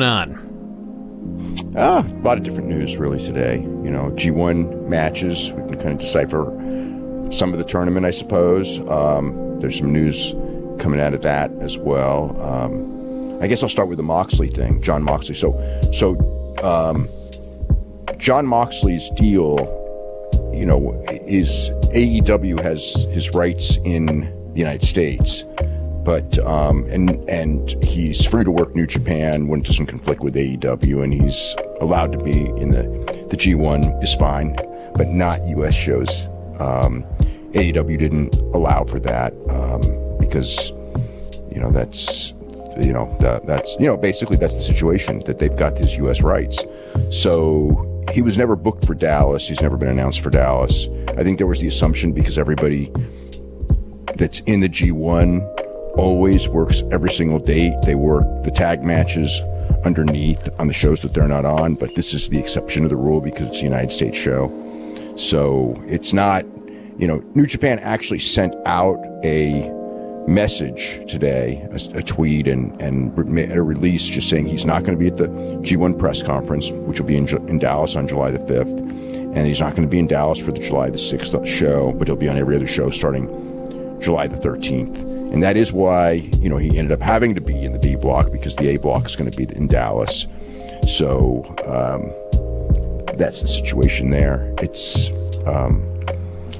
on? A lot of different news really today. G1 matches. We can kind of decipher some of the tournament, I suppose. There's some news coming out of that as well. I guess I'll start with the Moxley thing, Jon Moxley. So Jon Moxley's deal, is AEW has his rights in the United States, but and he's free to work New Japan when it doesn't conflict with AEW, and he's allowed to be in the G1 is fine, but not US shows. AEW didn't allow for that because that's basically that's the situation, that they've got these US rights. So he was never booked for Dallas. He's never been announced for Dallas. I think there was the assumption because everybody that's in the G1 always works every single date. They work the tag matches underneath on the shows that they're not on, but this is the exception to the rule because it's a United States show. So it's not, New Japan actually sent out a message today, a tweet and a release just saying he's not going to be at the G1 press conference, which will be in Dallas on July the 5th, and he's not going to be in Dallas for the July the 6th show, but he'll be on every other show starting July the 13th. And that is why, he ended up having to be in the B block because the A block is going to be in Dallas. So that's the situation there. It's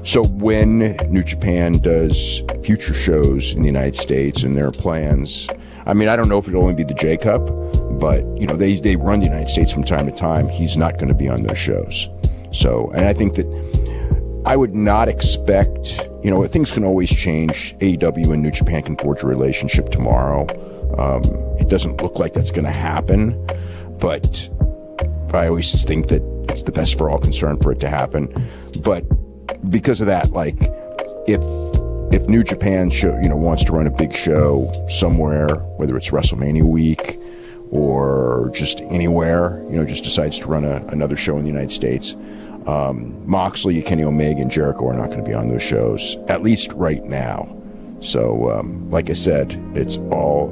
so when New Japan does future shows in the United States and their plans, I don't know if it'll only be the J Cup, but they run the United States from time to time. He's not going to be on those shows. So, and I think that I would not expect, things can always change. AEW and New Japan can forge a relationship tomorrow. It doesn't look like that's going to happen, but I always think that it's the best for all concerned for it to happen. But because of that, if New Japan wants to run a big show somewhere, whether it's WrestleMania week or just anywhere, just decides to run another show in the United States, Moxley, Kenny Omega, and Jericho are not going to be on those shows, at least right now. So, like I said, it's all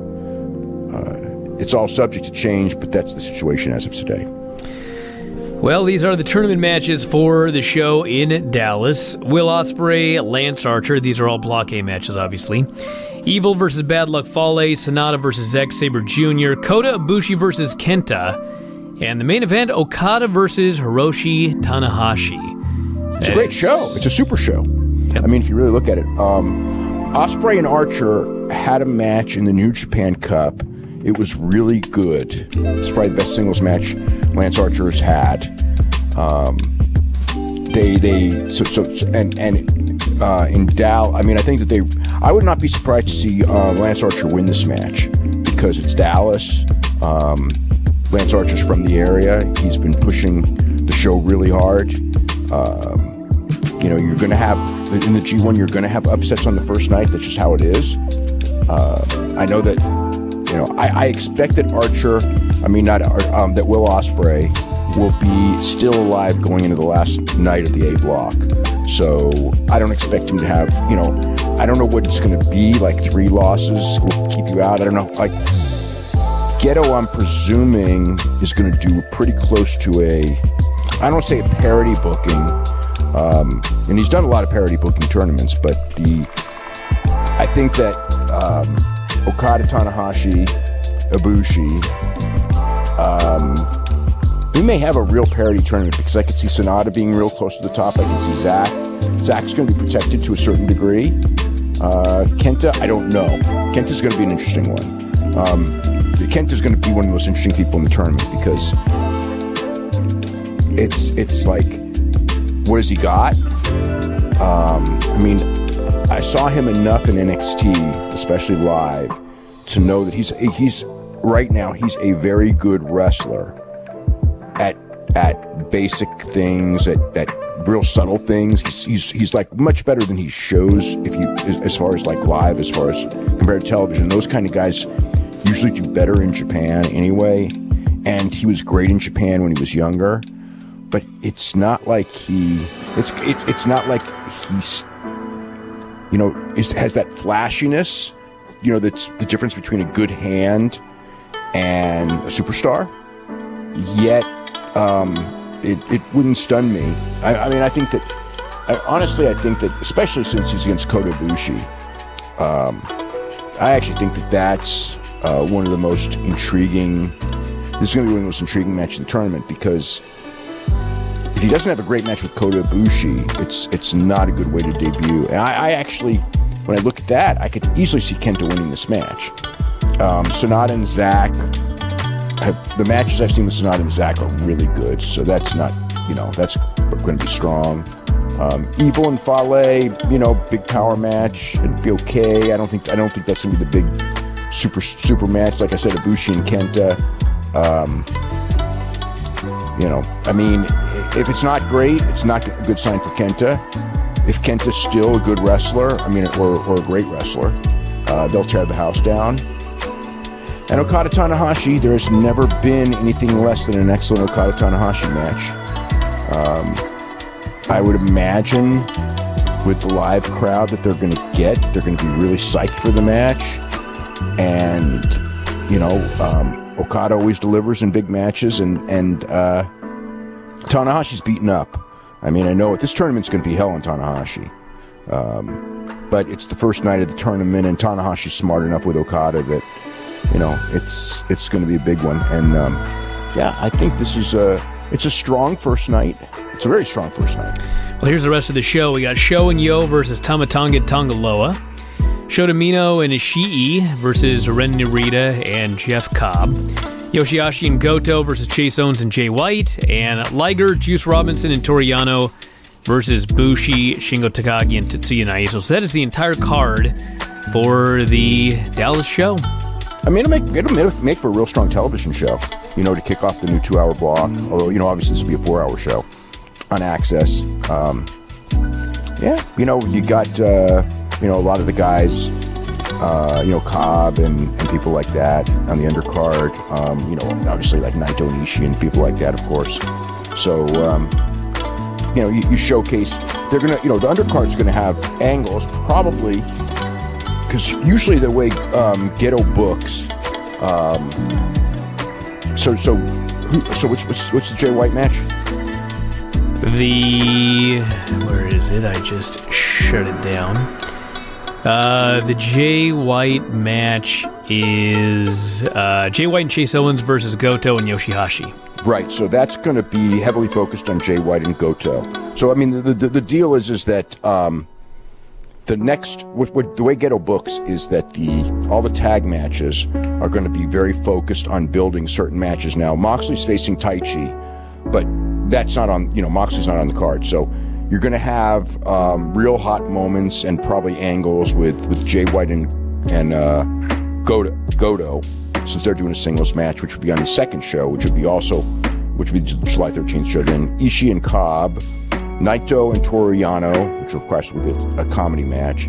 subject to change, but that's the situation as of today. Well, these are the tournament matches for the show in Dallas. Will Ospreay, Lance Archer. These are all Block A matches, obviously. Evil versus Bad Luck Fale. Sonata versus Zack Sabre Jr. Kota Ibushi versus Kenta. And the main event, Okada versus Hiroshi Tanahashi. It's a great show. It's a super show. Yep. If you really look at it. Ospreay and Archer had a match in the New Japan Cup. It was really good. It's probably the best singles match Lance Archer's had. In Dallas, I think that I would not be surprised to see Lance Archer win this match because it's Dallas. Lance Archer's from the area. He's been pushing the show really hard. You're going to have, in the G1, you're going to have upsets on the first night. That's just how it is. I know that, I expect that Archer, that Will Ospreay will be still alive going into the last night of the A block. So I don't expect him to have, I don't know what it's going to be, 3 losses will keep you out. I don't know, Geto, I'm presuming, is going to do pretty close to I don't want to say a parody booking, and he's done a lot of parody booking tournaments, but I think that Okada, Tanahashi, Ibushi, we may have a real parody tournament because I could see Sonata being real close to the top. I can see Zack. Zack's going to be protected to a certain degree. Kenta, I don't know. Kenta's going to be an interesting one. Kenta's going to be one of the most interesting people in the tournament because it's what has he got? I saw him enough in NXT, especially live, to know that he's right now he's a very good wrestler at basic things, at real subtle things. He's much better than he shows as far as live, as far as compared to television. Those kind of guys usually do better in Japan anyway, and he was great in Japan when he was younger, but it's not like it's not like he's has that flashiness, that's the difference between a good hand and a superstar. Yet, it wouldn't stun me. I mean, I think that, honestly, I think that, especially since he's against Kota Ibushi, I actually think that that's one of the most intriguing. This is going to be one of the most intriguing matches in the tournament, because if he doesn't have a great match with Kota Ibushi, it's not a good way to debut. And I actually, when I look at that, I could easily see Kenta winning this match. Sonata and Zack, the matches I've seen with Sonata and Zack are really good, so that's not, that's going to be strong. Evil and Fale, big power match, it'd be okay. I don't think that's going to be the big super match. Like I said, Ibushi and Kenta. I mean, if it's not great, it's not a good sign for Kenta. If Kenta's still a good wrestler, or a great wrestler, they'll tear the house down. And Okada Tanahashi, there has never been anything less than an excellent Okada Tanahashi match. I would imagine with the live crowd that they're going to be really psyched for the match. And, Okada always delivers in big matches, and Tanahashi's beaten up. I mean, I know this tournament's going to be hell on Tanahashi. But it's the first night of the tournament, and Tanahashi's smart enough with Okada that, it's going to be a big one. And, I think this is it's a strong first night. It's a very strong first night. Well, here's the rest of the show. We got Sho and Yo versus Tamatonga and Tongaloa. Shota Umino and Ishii versus Ren Narita and Jeff Cobb. Yoshihashi and Goto versus Chase Owens and Jay White. And Liger, Juice Robinson, and Toriano versus Bushi, Shingo Takagi, and Tetsuya Naito. So that is the entire card for the Dallas show. I mean, it'll make for a real strong television show, to kick off the new 2-hour block. Although, obviously this will be a 4-hour show on Access. You got, a lot of the guys, Cobb and people like that on the undercard. Obviously like Naito and Ishii and people like that, of course. So, you showcase, they're going to, the undercard's going to have angles, probably, because usually the way Ghetto books, so what's the Jay White match? Where is it? I just shut it down. The Jay White match is Jay White and Chase Owens versus Goto and Yoshihashi. Right, so that's going to be heavily focused on Jay White and Goto. So, I mean, the deal is that the way Ghetto books is that all the tag matches are going to be very focused on building certain matches. Now, Moxley's facing Taichi, but that's not on, Moxley's not on the card. So you're going to have real hot moments and probably angles with Jay White and Goto, since they're doing a singles match, which would be on the second show, which would be the July 13th show. Then Ishii and Cobb, Naito and Toriano, which of course will be a comedy match,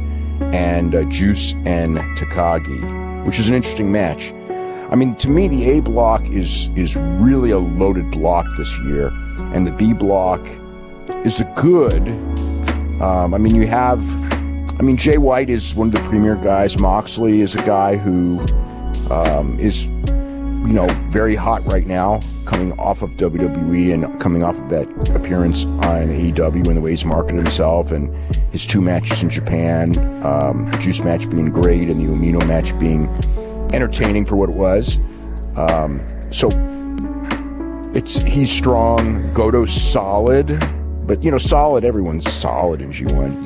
and Juice and Takagi, which is an interesting match. I mean, to me, the A block is really a loaded block this year, and the B block is a good. Jay White is one of the premier guys. Moxley is a guy who is, very hot right now, coming off of WWE and coming off of that appearance on AEW and the way he's marketed himself, and his 2 matches in Japan, the Juice match being great and the Umino match being entertaining for what it was. So he's strong. Goto's solid, but solid. Everyone's solid in G1.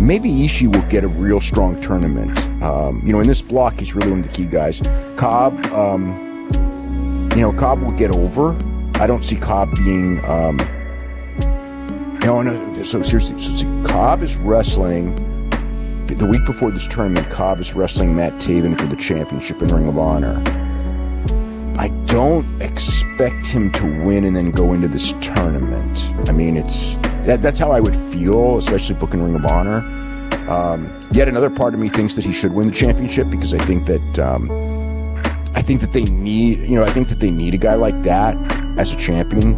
Maybe Ishii will get a real strong tournament. In this block, he's really one of the key guys. Cobb, Cobb will get over. I don't see Cobb being, so seriously, Cobb is wrestling. The week before this tournament, Cobb is wrestling Matt Taven for the championship in Ring of Honor. I don't expect him to win and then go into this tournament. I mean, that's how I would feel, especially booking Ring of Honor. Yet another part of me thinks that he should win the championship, because I think that they need a guy like that as a champion.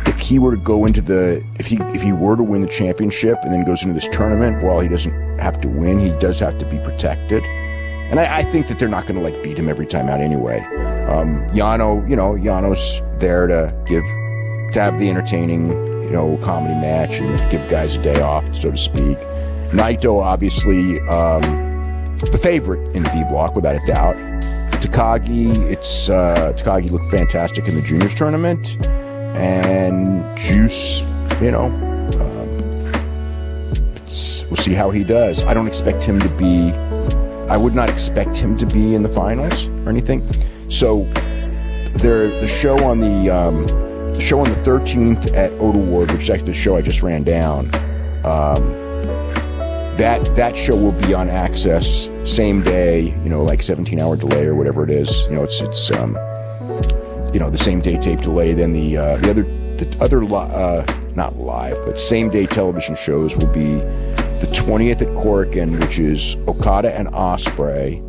If he were to go into if he were to win the championship and then goes into this tournament, while he doesn't have to win, he does have to be protected. And I think that they're not going to like beat him every time out anyway. Yano's there to have the entertaining, comedy match and give guys a day off, so to speak. Naito, obviously, the favorite in the B block, without a doubt. Takagi looked fantastic in the juniors tournament, and Juice, we'll see how he does. I would not expect him to be in the finals or anything. So the show on the 13th at Oda Ward, which is actually the show I just ran down, that show will be on Access same day, like 17-hour delay or whatever it is. It's the same day tape delay. Then the other not live, but same day television shows will be the 20th at Korakuen, which is Okada and Ospreay,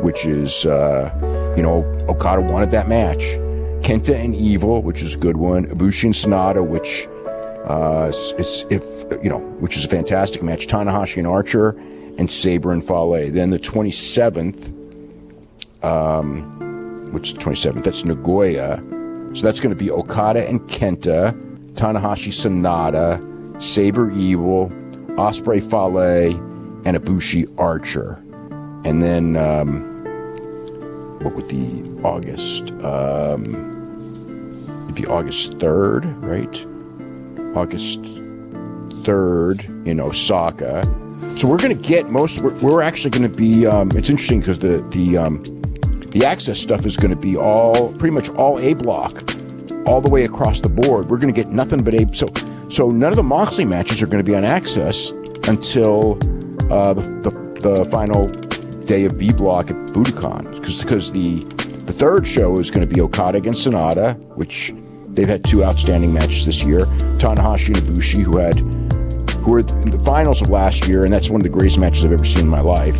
which is Okada wanted that match. Kenta and Evil, which is a good one. Ibushi and Sonata, which is a fantastic match. Tanahashi and Archer, and Sabre and Fale. Then the 27th, which is the 27th, that's Nagoya. So that's going to be Okada and Kenta, Tanahashi Sonata, Sabre Evil, Ospreay Fale, and Ibushi Archer. And then, what would the August? It'd be August 3rd, right? August 3rd in Osaka. So we're going to get we're actually going to be, it's interesting because the Access stuff is going to be pretty much all A block, all the way across the board. We're going to get nothing but A. So none of the Moxley matches are going to be on Access until the final day of B block at Budokan, because the third show is going to be Okada against Sonata, which they've had two outstanding matches this year. Tanahashi and Ibushi, who were in the finals of last year, and that's one of the greatest matches I've ever seen in my life.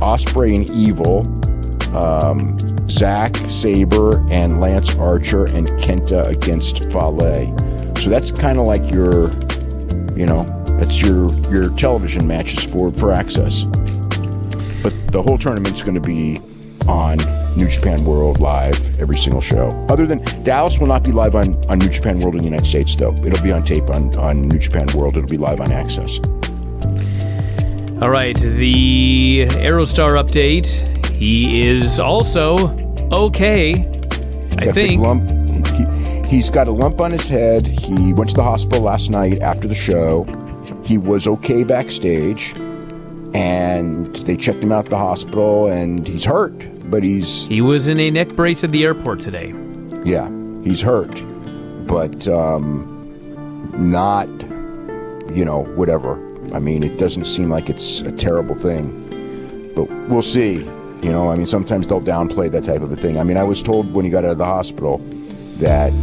Ospreay and Evil, Zack Sabre and Lance Archer, and Kenta against Fale. So that's kind of like your television matches for Access. But the whole tournament's going to be on New Japan World live, every single show. Other than Dallas will not be live on New Japan World in the United States, though. It'll be on tape on New Japan World. It'll be live on Access. All right, the Aero Star update. He is also okay, I think. He's got a lump on his head. He went to the hospital last night after the show. He was okay backstage, and they checked him out at the hospital, and he's hurt, but he was in a neck brace at the airport today. Yeah, he's hurt, but not, whatever. I mean, it doesn't seem like it's a terrible thing, but we'll see. Sometimes they'll downplay that type of a thing. I mean, I was told when he got out of the hospital that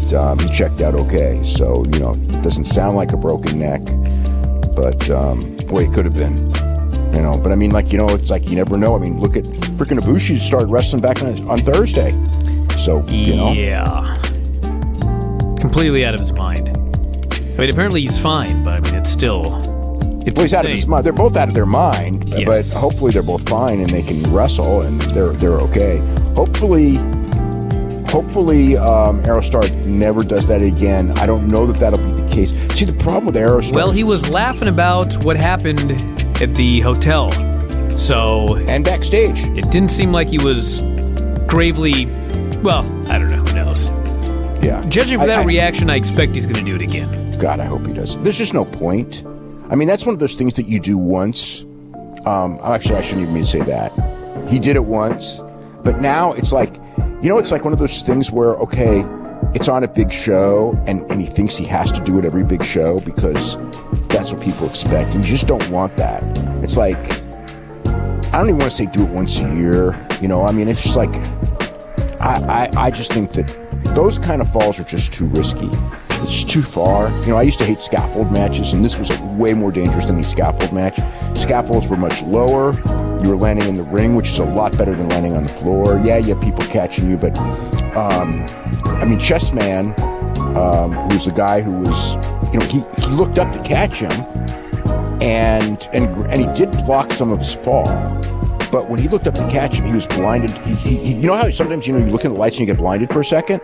he checked out okay. So, it doesn't sound like a broken neck, but boy, it could have been. But I mean, it's like you never know. I mean, look at freaking Ibushi started wrestling back on Thursday. So, Yeah. Completely out of his mind. I mean, apparently he's fine, but I mean, it's still... he's out of his mind. They're both out of their mind, yes. But hopefully they're both fine and they can wrestle and they're okay. Hopefully, Aero Star never does that again. I don't know that that'll be the case. See, the problem with Aero Star... Well, he was laughing about what happened at the hotel, so... And backstage. It didn't seem like he was gravely... Well, I don't know. Who knows? Yeah. Judging from that reaction, I expect he's going to do it again. God, I hope he does. There's just no point. I mean, that's one of those things that you do once. Actually, I shouldn't even mean to say that. He did it once, but now it's like... it's like one of those things where, okay, it's on a big show, and he thinks he has to do it every big show because that's what people expect, and you just don't want that. It's like, I don't even want to say do it once a year, I mean, it's just like, I just think that those kind of falls are just too risky. It's too far. I used to hate scaffold matches, and this was way more dangerous than any scaffold match. Scaffolds were much lower. You were landing in the ring, which is a lot better than landing on the floor. Yeah, you have people catching you, but Chessman, who was the guy who was, he looked up to catch him, and he did block some of his fall, But when he looked up to catch him, he was blinded. He you know how sometimes, you look in the lights and you get blinded for a second?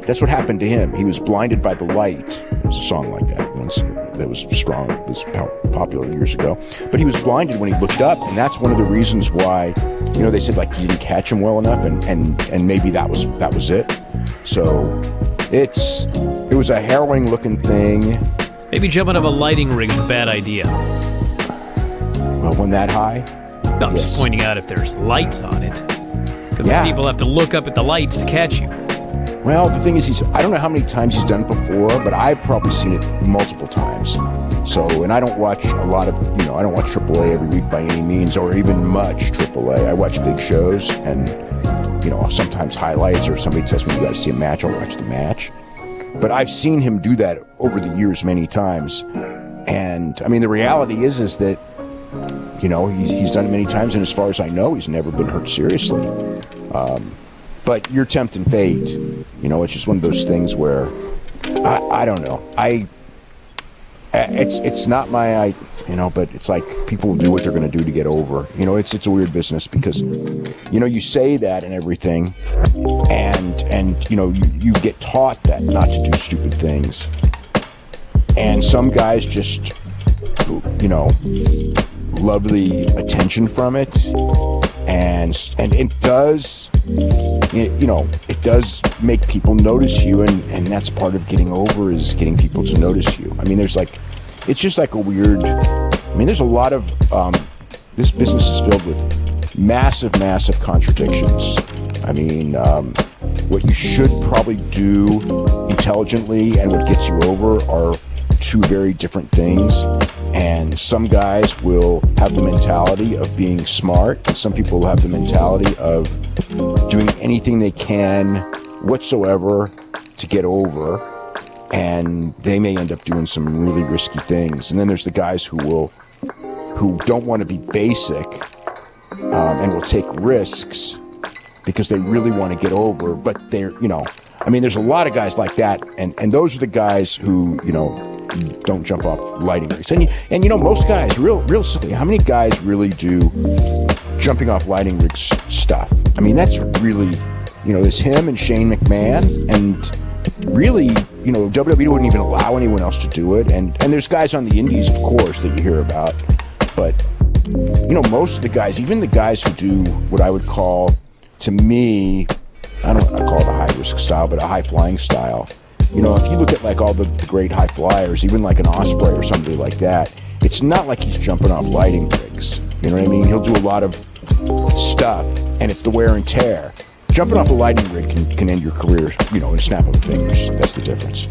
That's what happened to him. He was blinded by the light. There was a song like that once that was strong, it was popular years ago. But he was blinded when he looked up, and that's one of the reasons why, they said like he didn't catch him well enough, and maybe that was it. So it was a harrowing looking thing. Maybe jumping up a lighting rig is a bad idea. Well, when that high? No, I'm just pointing out if there's lights on it. Because people have to look up at the lights to catch you. Well, the thing is, I don't know how many times he's done it before, but I've probably seen it multiple times. So, and I don't watch a lot of, I don't watch AAA every week by any means, or even much AAA. I watch big shows and, sometimes highlights, or somebody tells me you got to see a match, I'll watch the match. But I've seen him do that over the years many times. And, I mean, the reality is that, he's done it many times, and as far as I know, he's never been hurt seriously. But you're tempting fate. It's just one of those things where I don't know. It's not my, but it's like people will do what they're going to do to get over. It's a weird business because, you say that and everything, and you get taught that not to do stupid things. And some guys just, love the attention from it, and it does. It does make people notice you, and that's part of getting over, is getting people to notice you. I mean, it's just like a weird, there's a lot of, this business is filled with massive contradictions. What you should probably do intelligently and what gets you over are two very different things. And some guys will have the mentality of being smart, and some people will have the mentality of doing anything they can whatsoever to get over, and they may end up doing some really risky things. And then there's the guys who don't want to be basic, and will take risks because they really want to get over, but they're, there's a lot of guys like that, and those are the guys who, don't jump off lighting rigs. And most guys, real silly, how many guys really do jumping off lighting rigs stuff? That's really, there's him and Shane McMahon, and really, WWE wouldn't even allow anyone else to do it. And there's guys on the indies, of course, that you hear about. But, most of the guys, even the guys who do what I would call, to me, I call it a high-risk style, but a high-flying style. If you look at like all the great high flyers, even like an Osprey or somebody like that, it's not like he's jumping off lighting rigs. You know what I mean? He'll do a lot of stuff, and it's the wear and tear. Jumping off a lighting rig can end your career, in a snap of the fingers. That's the difference.